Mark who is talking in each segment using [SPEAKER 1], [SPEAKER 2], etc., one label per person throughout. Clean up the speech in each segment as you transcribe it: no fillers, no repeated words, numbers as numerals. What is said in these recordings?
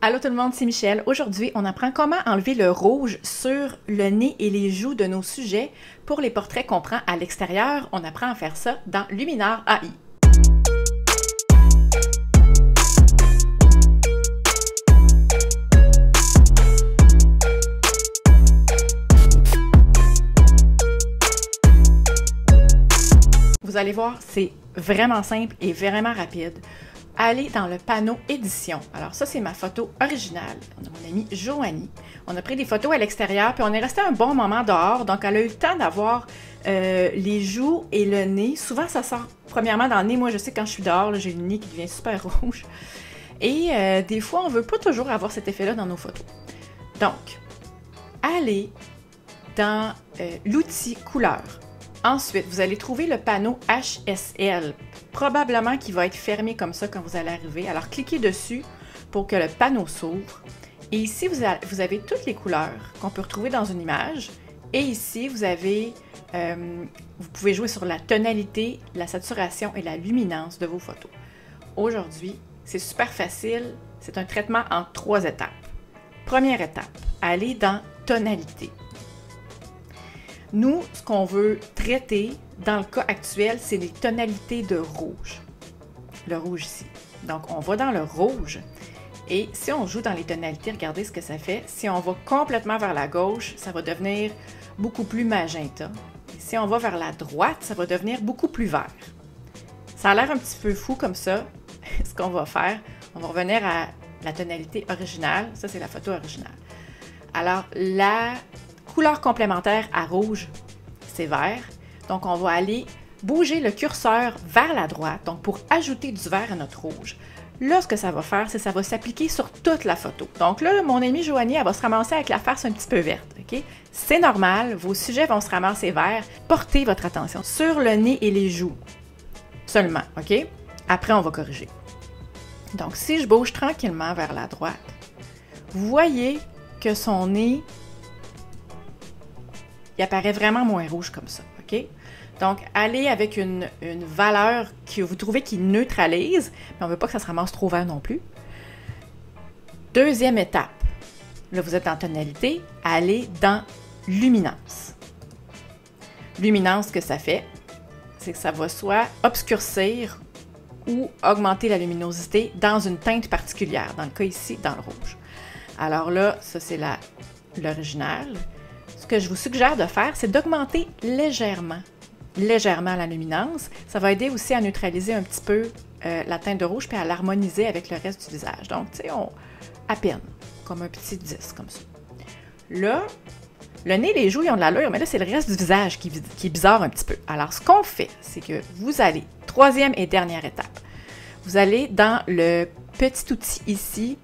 [SPEAKER 1] Allô tout le monde, c'est Michel. Aujourd'hui, on apprend comment enlever le rouge sur le nez et les joues de nos sujets pour les portraits qu'on prend à l'extérieur. On apprend à faire ça dans Luminar AI. Vous allez voir, c'est vraiment simple et vraiment rapide. Allez dans le panneau édition. Alors ça, c'est ma photo originale. On a mon amie Joanie. On a pris des photos à l'extérieur, puis on est resté un bon moment dehors. Donc, elle a eu le temps d'avoir les joues et le nez. Souvent, ça sort premièrement dans le nez. Moi, je sais quand je suis dehors, j'ai le nez qui devient super rouge. Et des fois, on ne veut pas toujours avoir cet effet-là dans nos photos. Donc, allez dans l'outil couleur. Ensuite, vous allez trouver le panneau HSL, probablement qui va être fermé comme ça quand vous allez arriver. Alors, cliquez dessus pour que le panneau s'ouvre. Et ici, vous avez toutes les couleurs qu'on peut retrouver dans une image. Et ici, vous pouvez jouer sur la tonalité, la saturation et la luminance de vos photos. Aujourd'hui, c'est super facile. C'est un traitement en 3 étapes. Première étape, allez dans tonalité. Nous, ce qu'on veut traiter dans le cas actuel, c'est les tonalités de rouge. Le rouge ici. Donc, on va dans le rouge. Et si on joue dans les tonalités, regardez ce que ça fait. Si on va complètement vers la gauche, ça va devenir beaucoup plus magenta. Et si on va vers la droite, ça va devenir beaucoup plus vert. Ça a l'air un petit peu fou comme ça. Ce qu'on va faire, on va revenir à la tonalité originale. Ça, c'est la photo originale. Alors, la couleur complémentaire à rouge, c'est vert. Donc, on va aller bouger le curseur vers la droite, donc pour ajouter du vert à notre rouge. Là, ce que ça va faire, c'est que ça va s'appliquer sur toute la photo. Donc là, mon amie Joanie, elle va se ramasser avec la face un petit peu verte. Okay? C'est normal, vos sujets vont se ramasser verts. Portez votre attention sur le nez et les joues seulement. OK? Après, on va corriger. Donc, si je bouge tranquillement vers la droite, vous voyez que son nez il apparaît vraiment moins rouge comme ça, OK? Donc, allez avec une valeur que vous trouvez qui neutralise, mais on ne veut pas que ça se ramasse trop vert non plus. Deuxième étape, là, vous êtes en tonalité, allez dans luminance. Luminance, ce que ça fait, c'est que ça va soit obscurcir ou augmenter la luminosité dans une teinte particulière, dans le cas ici, dans le rouge. Alors là, ça, c'est l'original. Ce que je vous suggère de faire, c'est d'augmenter légèrement la luminance. Ça va aider aussi à neutraliser un petit peu la teinte de rouge puis à l'harmoniser avec le reste du visage. Donc, tu sais, à peine, comme un petit 10, comme ça. Là, le nez et les joues, ils ont de l'allure, mais là, c'est le reste du visage qui est bizarre un petit peu. Alors, ce qu'on fait, c'est que vous allez, troisième et dernière étape, vous allez dans le petit outil ici,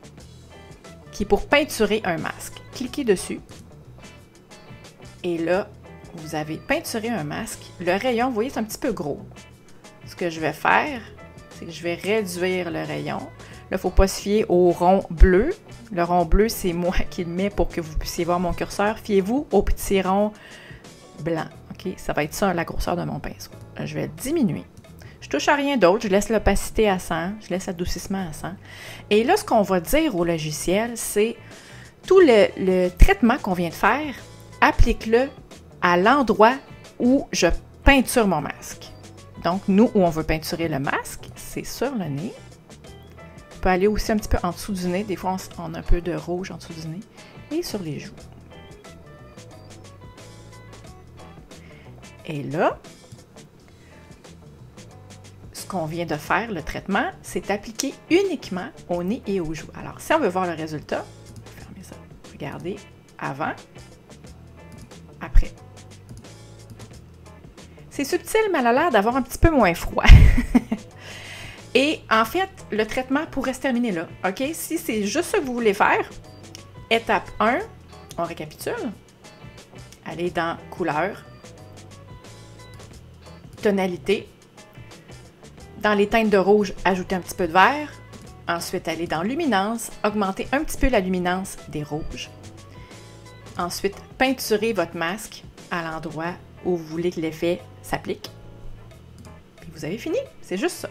[SPEAKER 1] qui est pour peinturer un masque. Cliquez dessus. Et là, vous avez peinturé un masque. Le rayon, vous voyez, c'est un petit peu gros. Ce que je vais faire, c'est que je vais réduire le rayon. Là, il ne faut pas se fier au rond bleu. Le rond bleu, c'est moi qui le mets pour que vous puissiez voir mon curseur. Fiez-vous au petit rond blanc. OK? Ça va être ça, la grosseur de mon pinceau. Là, je vais le diminuer. Je touche à rien d'autre. Je laisse l'opacité à 100. Je laisse l'adoucissement à 100. Et là, ce qu'on va dire au logiciel, c'est tout le traitement qu'on vient de faire, applique-le à l'endroit où je peinture mon masque. Donc, nous, où on veut peinturer le masque, c'est sur le nez. On peut aller aussi un petit peu en dessous du nez. Des fois, on a un peu de rouge en dessous du nez. Et sur les joues. Et là, ce qu'on vient de faire, le traitement, c'est appliqué uniquement au nez et aux joues. Alors, si on veut voir le résultat, fermez ça. Regardez, avant. Après. C'est subtil, mais elle a l'air d'avoir un petit peu moins froid. Et en fait, le traitement pourrait se terminer là. OK? Si c'est juste ce que vous voulez faire, étape 1, on récapitule. Allez dans couleur, tonalité. Dans les teintes de rouge, ajoutez un petit peu de vert. Ensuite, allez dans luminance, augmentez un petit peu la luminance des rouges. Ensuite, peinturez votre masque à l'endroit où vous voulez que l'effet s'applique. Puis vous avez fini, c'est juste ça.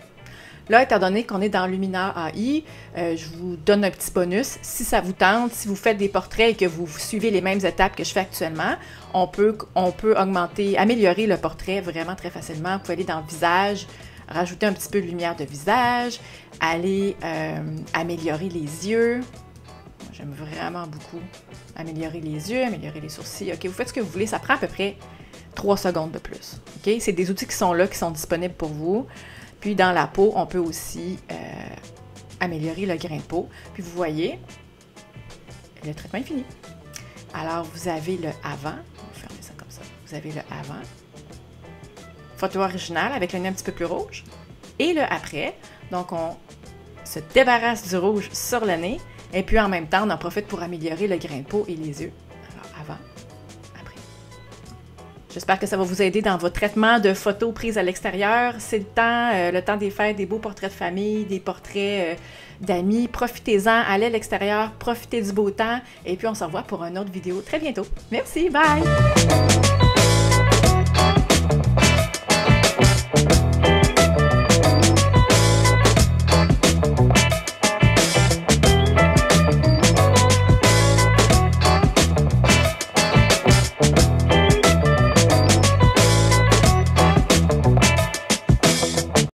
[SPEAKER 1] Là, étant donné qu'on est dans Luminar AI, je vous donne un petit bonus. Si ça vous tente, si vous faites des portraits et que vous suivez les mêmes étapes que je fais actuellement, on peut améliorer le portrait vraiment très facilement. Vous pouvez aller dans Visage, rajouter un petit peu de lumière de visage, aller améliorer les yeux. J'aime vraiment beaucoup améliorer les yeux, améliorer les sourcils. OK, vous faites ce que vous voulez, ça prend à peu près 3 secondes de plus. OK, c'est des outils qui sont là, qui sont disponibles pour vous. Puis dans la peau, on peut aussi améliorer le grain de peau. Puis vous voyez, le traitement est fini. Alors vous avez le avant, on va fermer ça comme ça. Vous avez le avant, photo originale avec le nez un petit peu plus rouge, et le après. Donc on se débarrasse du rouge sur le nez, et puis en même temps, on en profite pour améliorer le grain de peau et les yeux. Alors avant, après. J'espère que ça va vous aider dans votre traitement de photos prises à l'extérieur. C'est le temps des fêtes, des beaux portraits de famille, des portraits d'amis. Profitez-en, allez à l'extérieur, profitez du beau temps, et puis on se revoit pour une autre vidéo très bientôt. Merci, bye!